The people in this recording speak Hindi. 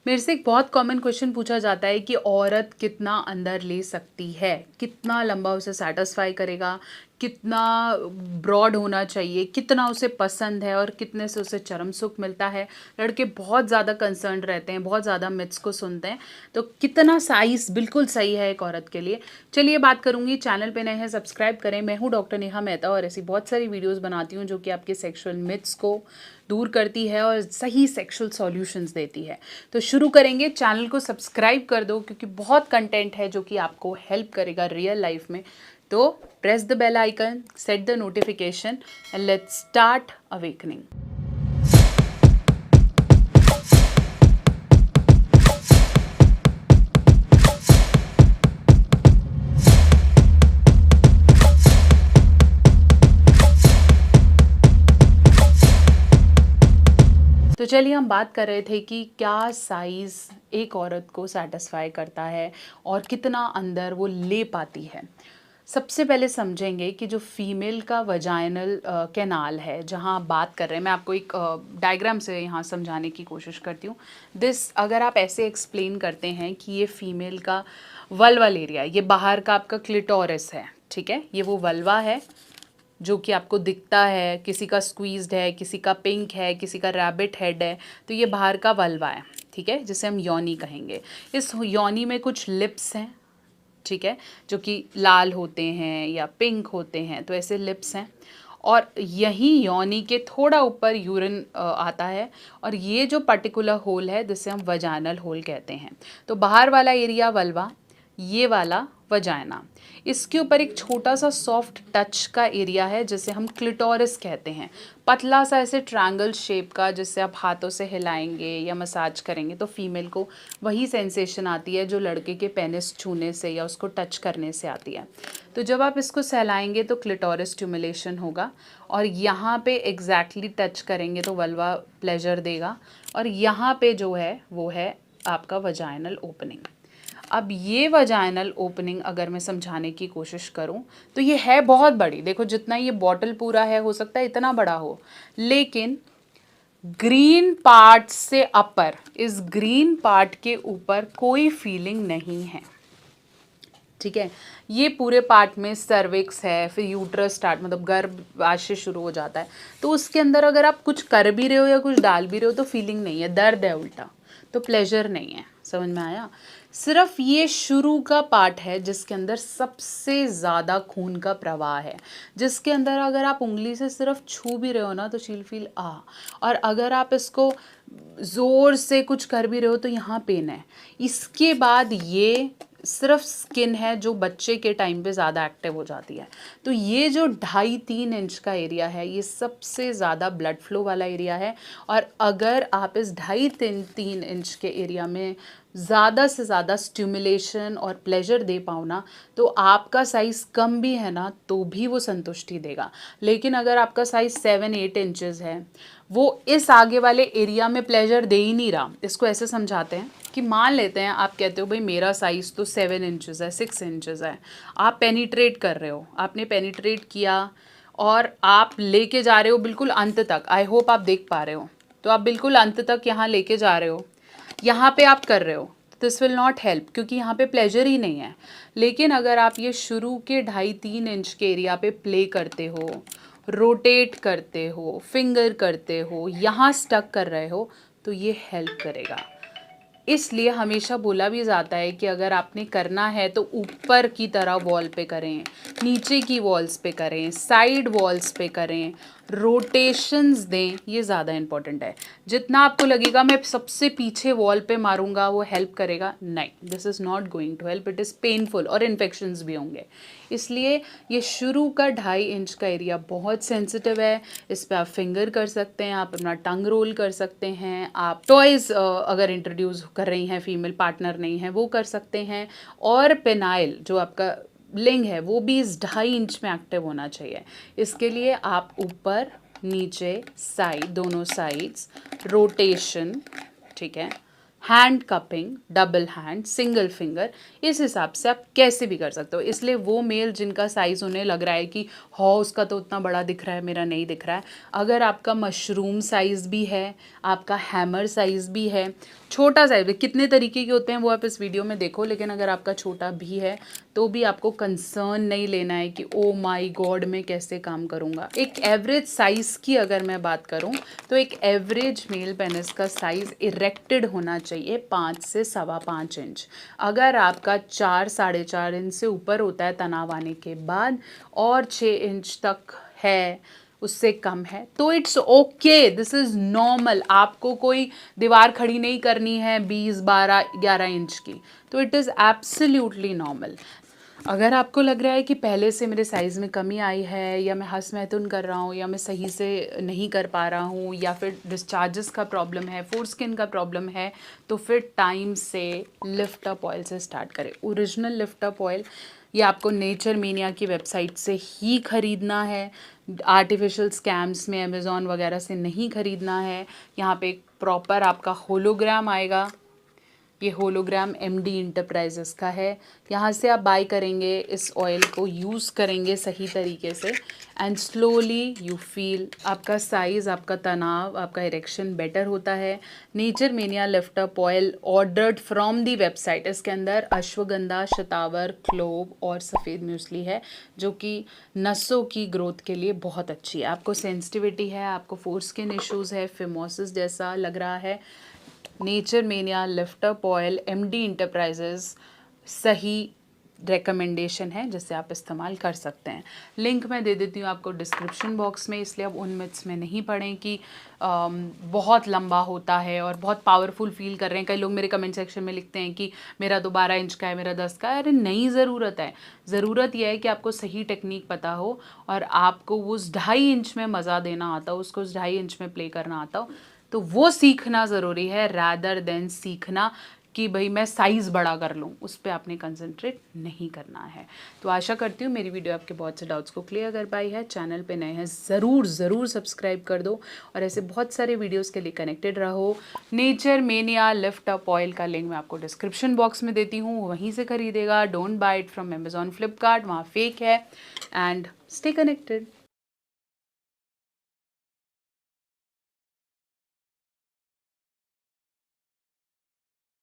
मेरे से एक बहुत कॉमन क्वेश्चन पूछा जाता है कि औरत कितना अंदर ले सकती है, कितना लंबा उसे सेटिस्फाई करेगा, कितना ब्रॉड होना चाहिए, कितना उसे पसंद है और कितने से उसे चरम सुख मिलता है। लड़के बहुत ज़्यादा कंसर्न रहते हैं, बहुत ज़्यादा मिथ्स को सुनते हैं। तो कितना साइज बिल्कुल सही है एक औरत के लिए, चलिए बात करूंगी। चैनल पे नए हैं सब्सक्राइब करें। मैं हूँ डॉक्टर नेहा मेहता और ऐसी बहुत सारी वीडियोस बनाती हूँ जो कि आपके सेक्सुअल मिथ्स को दूर करती है और सही सेक्सुअल सॉल्यूशंस देती है। तो शुरू करेंगे। चैनल को सब्सक्राइब कर दो क्योंकि बहुत कंटेंट है जो कि आपको हेल्प करेगा रियल लाइफ में। तो press the bell icon, set the notification and let's start awakening. तो चलिए हम बात कर रहे थे कि क्या साइज़ एक औरत को सेटिस्फाई करता है और कितना अंदर वो ले पाती है। सबसे पहले समझेंगे कि जो फीमेल का वजाइनल कैनाल है, जहाँ आप बात कर रहे हैं, मैं आपको एक डायग्राम से यहाँ समझाने की कोशिश करती हूँ। अगर आप ऐसे एक्सप्लेन करते हैं कि ये फीमेल का वल्वल एरिया, ये बाहर का आपका क्लिटोरिस है, ठीक है, ये वो वल्वा है जो कि आपको दिखता है। किसी का स्क्वीज्ड है, किसी का पिंक है, किसी का रैबिट हेड है, तो ये बाहर का वल्वा है, ठीक है, जिसे हम योनी कहेंगे। इस योनी में कुछ लिप्स हैं, ठीक है, जो कि लाल होते हैं या पिंक होते हैं, तो ऐसे लिप्स हैं। और यही योनी के थोड़ा ऊपर यूरिन आता है और ये जो पर्टिकुलर होल है जिसे हम वजाइनल होल कहते हैं। तो बाहर वाला एरिया वल्वा, ये वाला वजाइना, इसके ऊपर एक छोटा सा सॉफ्ट टच का एरिया है जिसे हम क्लिटोरिस कहते हैं। पतला सा ऐसे ट्रायंगल शेप का, जिससे आप हाथों से हिलाएंगे या मसाज करेंगे तो फीमेल को वही सेंसेशन आती है जो लड़के के पेनिस छूने से या उसको टच करने से आती है। तो जब आप इसको सहलाएंगे तो क्लिटोरिस स्टिमुलेशन होगा और यहाँ पे एग्जैक्टली टच करेंगे तो वल्वा प्लेजर देगा और यहाँ पे जो है वो है आपका वजाइनल ओपनिंग। अब ये वजाइनल ओपनिंग अगर मैं समझाने की कोशिश करूं तो ये है बहुत बड़ी। देखो जितना ये बॉटल पूरा है, हो सकता है इतना बड़ा हो, लेकिन ग्रीन पार्ट से अपर, इस ग्रीन पार्ट के ऊपर कोई फीलिंग नहीं है, ठीक है। ये पूरे पार्ट में सर्विक्स है, फिर यूट्रस स्टार्ट, मतलब गर्भाशय शुरू हो जाता है। तो उसके अंदर अगर आप कुछ कर भी रहे हो या कुछ डाल भी रहे हो तो फीलिंग नहीं है, दर्द है उल्टा, तो प्लेजर नहीं है। समझ में आया? सिर्फ ये शुरू का पार्ट है जिसके अंदर सबसे ज़्यादा खून का प्रवाह है, जिसके अंदर अगर आप उंगली से सिर्फ छू भी रहे हो ना तो शील फील और अगर आप इसको ज़ोर से कुछ कर भी रहे हो तो यहाँ पेन है। इसके बाद ये सिर्फ स्किन है जो बच्चे के टाइम पे ज़्यादा एक्टिव हो जाती है। तो ये जो 2.5-3 इंच का एरिया है, ये सबसे ज़्यादा ब्लड फ्लो वाला एरिया है। और अगर आप इस 2.5-3 इंच के एरिया में ज़्यादा से ज़्यादा स्टिमुलेशन और प्लेजर दे पाओ ना, तो आपका साइज़ कम भी है ना तो भी वो संतुष्टि देगा। लेकिन अगर आपका साइज़ 7-8 इंचज़ है, वो इस आगे वाले एरिया में प्लेजर दे ही नहीं रहा। इसको ऐसे समझाते हैं कि मान लेते हैं आप कहते हो भाई मेरा साइज़ तो 7 इंचज़ है, 6 इंचज़ है, आप पेनिट्रेट कर रहे हो, आपने पेनिट्रेट किया और आप लेके जा रहे हो बिल्कुल अंत तक। आई होप आप देख पा रहे हो। तो आप बिल्कुल अंत तक यहाँ लेके जा रहे हो, यहाँ पे आप कर रहे हो, दिस विल नॉट हेल्प क्योंकि यहाँ पे प्लेजर ही नहीं है। लेकिन अगर आप ये शुरू के 2.5-3 इंच के एरिया पे प्ले करते हो, रोटेट करते हो, फिंगर करते हो, यहाँ स्टक कर रहे हो, तो ये हेल्प करेगा। इसलिए हमेशा बोला भी जाता है कि अगर आपने करना है तो ऊपर की तरह वॉल पे करें, नीचे की वॉल्स पे करें, साइड वॉल्स पे करें, रोटेशंस दें, ये ज़्यादा इम्पॉर्टेंट है। जितना आपको लगेगा मैं सबसे पीछे वॉल पे मारूंगा वो हेल्प करेगा, नहीं, this is not going to help, it is painful और इन्फेक्शंस भी होंगे। इसलिए ये शुरू का 2.5 इंच का एरिया बहुत सेंसिटिव है। इस पर आप फिंगर कर सकते हैं, आप अपना टंग रोल कर सकते हैं, आप टॉयज़ अगर इंट्रोड्यूस कर रही हैं, फीमेल पार्टनर नहीं है, वो कर सकते हैं। और पेनाइल जो आपका लिंग है वो भी इस 2.5 इंच में एक्टिव होना चाहिए। इसके लिए आप ऊपर नीचे साइड, दोनों साइड्स रोटेशन, ठीक है, hand cupping, double hand, single finger, इस हिसाब से आप कैसे भी कर सकते हो। इसलिए वो मेल जिनका साइज़ उन्हें लग रहा है कि हाँ उसका तो उतना बड़ा दिख रहा है, मेरा नहीं दिख रहा है, अगर आपका मशरूम साइज़ भी है, आपका हैमर साइज़ भी है, छोटा साइज़ भी, कितने तरीके के होते हैं वो आप इस वीडियो में देखो, लेकिन अगर आपका छोटा भी है तो भी आपको कंसर्न नहीं लेना है कि ओ माय गॉड मैं कैसे काम करूँगा। एक एवरेज साइज़ की अगर मैं बात करूँ तो एक एवरेज मेल पेनिस का साइज़ इरेक्टेड होना चाहिए 5 से 5.25 इंच। अगर आपका 4-4.5 इंच से ऊपर होता है तनाव आने के बाद और 6 इंच तक है, उससे कम है, तो it's okay, this is normal. आपको कोई दीवार खड़ी नहीं करनी है 20-12-11 इंच की, तो इट इज़ एब्सोल्युटली नॉर्मल। अगर आपको लग रहा है कि पहले से मेरे साइज़ में कमी आई है, या मैं हँस मैथुन कर रहा हूँ, या मैं सही से नहीं कर पा रहा हूँ, या फिर डिस्चार्जेस का प्रॉब्लम है, फोर स्किन का प्रॉब्लम है, तो फिर टाइम से लिफ्ट अप ऑयल से स्टार्ट करें। ओरिजिनल लिफ्ट अप ऑयल ये आपको नेचर मेनिया की वेबसाइट से ही ख़रीदना है, आर्टिफिशियल स्कैम्स में अमेज़ॉन वगैरह से नहीं ख़रीदना है। यहाँ पे एक प्रॉपर आपका होलोग्राम आएगा, ये होलोग्राम MD इंटरप्राइजेस का है। यहाँ से आप बाय करेंगे, इस ऑयल को यूज़ करेंगे सही तरीके से, एंड स्लोली यू फील आपका साइज़, आपका तनाव, आपका इरेक्शन बेटर होता है। Nature mania lift up oil ordered from the website, इसके अंदर अश्वगंधा, शतावर, क्लोव और सफ़ेद म्यूसली है, जो कि नसों की ग्रोथ के लिए बहुत अच्छी है। आपको सेंसिटिविटी है, आपको फोर स्किन इश्यूज़ है, फिमोसिस जैसा लग रहा है, nature mania lift up oil MD enterprises सही रिकमेंडेशन है जिससे आप इस्तेमाल कर सकते हैं। लिंक मैं दे देती हूँ आपको डिस्क्रिप्शन बॉक्स में, इसलिए अब उन मिथ्स में नहीं पड़ें कि बहुत लंबा होता है और बहुत पावरफुल फील कर रहे हैं। कई लोग मेरे कमेंट सेक्शन में लिखते हैं कि मेरा तो 12 इंच का है, मेरा 10 का है। अरे नहीं, ज़रूरत है, ज़रूरत यह है कि आपको सही टेक्निक पता हो और आपको उस 2.5 इंच में मज़ा देना आता हो, उसको उस 2.5 इंच में प्ले करना आता हो, तो वो सीखना ज़रूरी है, रैदर देन सीखना कि भाई मैं साइज़ बड़ा कर लूँ। उस पर आपने कंसंट्रेट नहीं करना है। तो आशा करती हूँ मेरी वीडियो आपके बहुत से डाउट्स को क्लियर कर पाई है। चैनल पे नए हैं ज़रूर सब्सक्राइब कर दो और ऐसे बहुत सारे वीडियोस के लिए कनेक्टेड रहो। Nature mania lift up oil का लिंक मैं आपको डिस्क्रिप्शन बॉक्स में देती हूँ, वहीं से खरीदेगा। Don't buy it from Amazon, Flipkart, वहाँ फेक है। And stay connected.